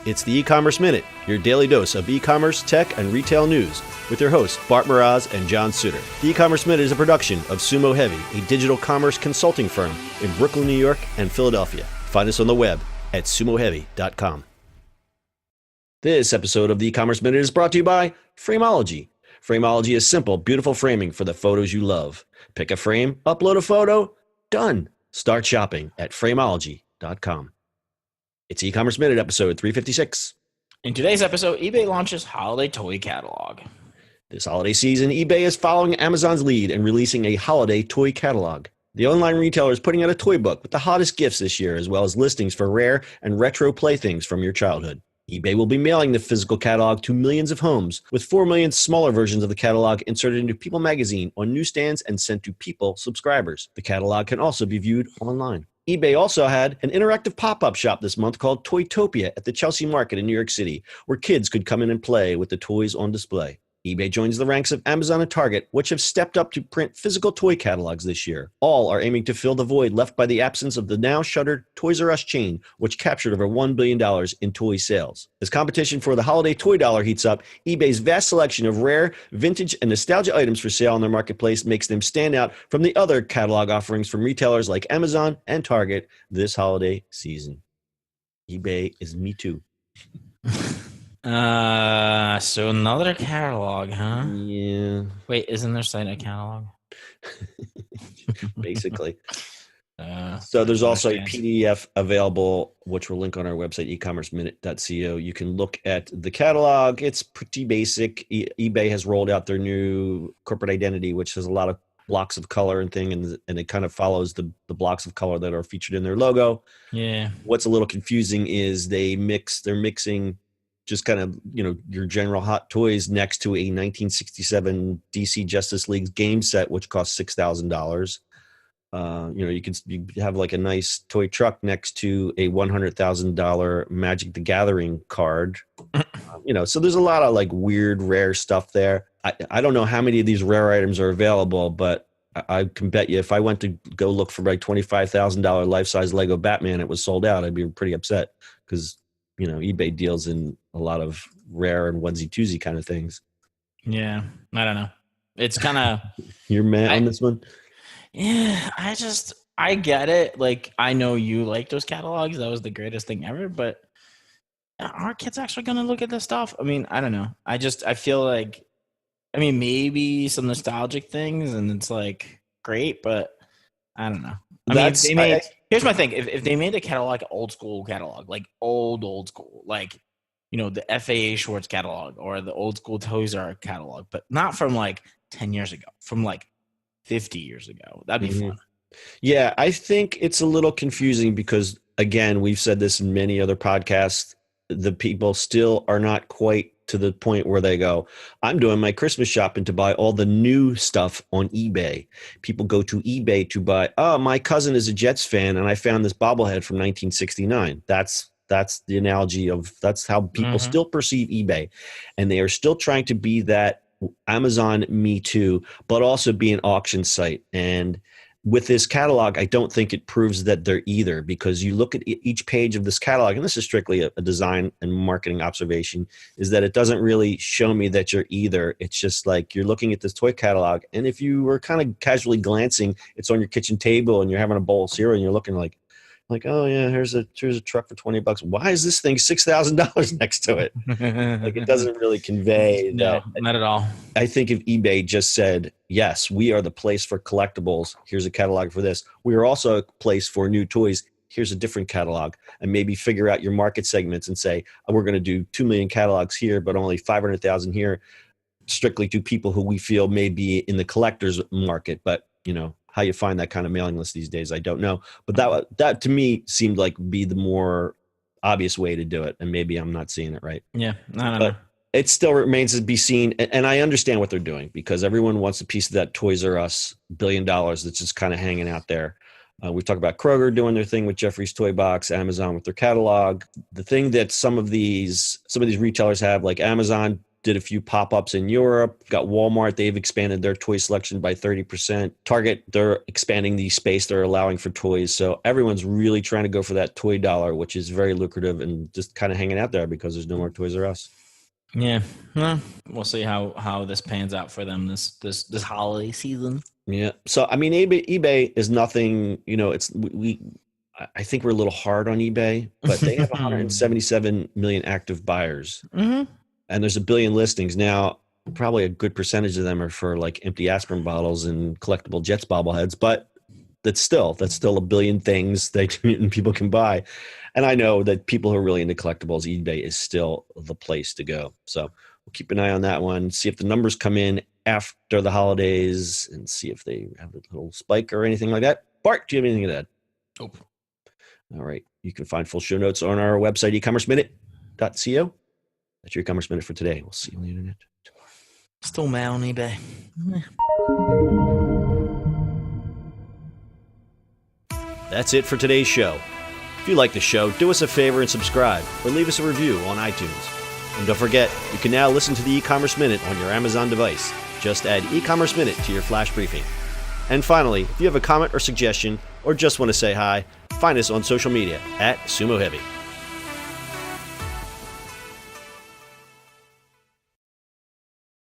It's the E-Commerce Minute, your daily dose of e-commerce, tech, and retail news with your hosts, Bart Mraz and John Suter. The E-Commerce Minute is a production of Sumo Heavy, a digital commerce consulting firm in Brooklyn, New York, and Philadelphia. Find us on the web at sumoheavy.com. This episode of the E-Commerce Minute is brought to you by Frameology. Frameology is simple, beautiful framing for the photos you love. Pick a frame, upload a photo, done. Start shopping at frameology.com. It's E-Commerce Minute, episode 356. In today's episode, eBay launches holiday toy catalog. This holiday season, eBay is following Amazon's lead and releasing a holiday toy catalog. The online retailer is putting out a toy book with the hottest gifts this year, as well as listings for rare and retro playthings from your childhood. eBay will be mailing the physical catalog to millions of homes, with 4 million smaller versions of the catalog inserted into People magazine on newsstands and sent to People subscribers. The catalog can also be viewed online. eBay also had an interactive pop-up shop this month called Toytopia at the Chelsea Market in New York City, where kids could come in and play with the toys on display. eBay joins the ranks of Amazon and Target, which have stepped up to print physical toy catalogs this year. All are aiming to fill the void left by the absence of the now shuttered Toys R Us chain, which captured over $1 billion in toy sales. As competition for the holiday toy dollar heats up, eBay's vast selection of rare, vintage, and nostalgia items for sale on their marketplace makes them stand out from the other catalog offerings from retailers like Amazon and Target this holiday season. eBay is me too. So another catalog, huh? Yeah. Wait, isn't there site a catalog? Basically. So there's also a PDF available, which we'll link on our website, ecommerceminute.co. You can look at the catalog. It's pretty basic. eBay has rolled out their new corporate identity, which has a lot of blocks of color and it kind of follows the blocks of color that are featured in their logo. Yeah. What's a little confusing is they're mixing just kind of, your general hot toys next to a 1967 DC Justice League game set, which costs $6,000. You have like a nice toy truck next to a $100,000 Magic the Gathering card. So there's a lot of like weird, rare stuff there. I don't know how many of these rare items are available, but I can bet you if I went to go look for like $25,000 life-size Lego Batman, it was sold out. I'd be pretty upset because eBay deals in a lot of rare and onesie-twosie kind of things. Yeah, I don't know. It's kind of... You're mad on this one? Yeah, I get it. Like, I know you like those catalogs. That was the greatest thing ever, but are kids actually going to look at this stuff? I mean, I don't know. I feel like, maybe some nostalgic things, and it's like, great, but I don't know. Here's my thing. If they made a catalog, old school catalog, like old school, like, the FAA Schwartz catalog or the old school Toys R Us catalog, but not from like 10 years ago, from like 50 years ago. That'd be fun. Yeah, I think it's a little confusing because, again, we've said this in many other podcasts. The people still are not quite to the point where they go, I'm doing my Christmas shopping to buy all the new stuff on eBay. People go to eBay to buy, my cousin is a Jets fan and I found this bobblehead from 1969. That's the analogy of, that's how people still perceive eBay. And they are still trying to be that Amazon Me Too, but also be an auction site. And with this catalog, I don't think it proves that they're either, because you look at each page of this catalog, and this is strictly a design and marketing observation, is that it doesn't really show me that you're either. It's just like you're looking at this toy catalog, and if you were kind of casually glancing, it's on your kitchen table and you're having a bowl of cereal and you're looking like, oh yeah, here's a truck for $20. Why is this thing $6,000 next to it? Like, it doesn't really convey. No, not at all. I think if eBay just said, yes, we are the place for collectibles, here's a catalog for this. We are also a place for new toys. Here's a different catalog, and maybe figure out your market segments and say, we're going to do 2 million catalogs here, but only 500,000 here, strictly to people who we feel may be in the collector's market. But, how you find that kind of mailing list these days, I don't know. But that to me seemed like be the more obvious way to do it. And maybe I'm not seeing it right. Yeah, I don't know. It still remains to be seen. And I understand what they're doing, because everyone wants a piece of that Toys R Us $1 billion that's just kind of hanging out there. We've talked about Kroger doing their thing with Jeffrey's Toy Box, Amazon with their catalog. The thing that some of these retailers have, like Amazon, did a few pop-ups in Europe. Got Walmart. They've expanded their toy selection by 30%. Target, they're expanding the space they're allowing for toys. So everyone's really trying to go for that toy dollar, which is very lucrative and just kind of hanging out there because there's no more Toys R Us. Yeah, well, we'll see how this pans out for them this holiday season. Yeah. So I mean, eBay is nothing. It's I think we're a little hard on eBay, but they have 177 million active buyers. Mm-hmm. And there's 1 billion listings. Now, probably a good percentage of them are for like empty aspirin bottles and collectible Jets bobbleheads, but that's still 1 billion things that people can buy. And I know that people who are really into collectibles, eBay is still the place to go. So we'll keep an eye on that one, see if the numbers come in after the holidays and see if they have a little spike or anything like that. Bart, do you have anything to add? Nope. All right. You can find full show notes on our website, ecommerceminute.co. That's your e-commerce minute for today. We'll see you on the internet tomorrow. Still mad on eBay. That's it for today's show. If you like the show, do us a favor and subscribe or leave us a review on iTunes. And don't forget, you can now listen to the e-commerce minute on your Amazon device. Just add e-commerce minute to your flash briefing. And finally, if you have a comment or suggestion or just want to say hi, find us on social media @SumoHeavy.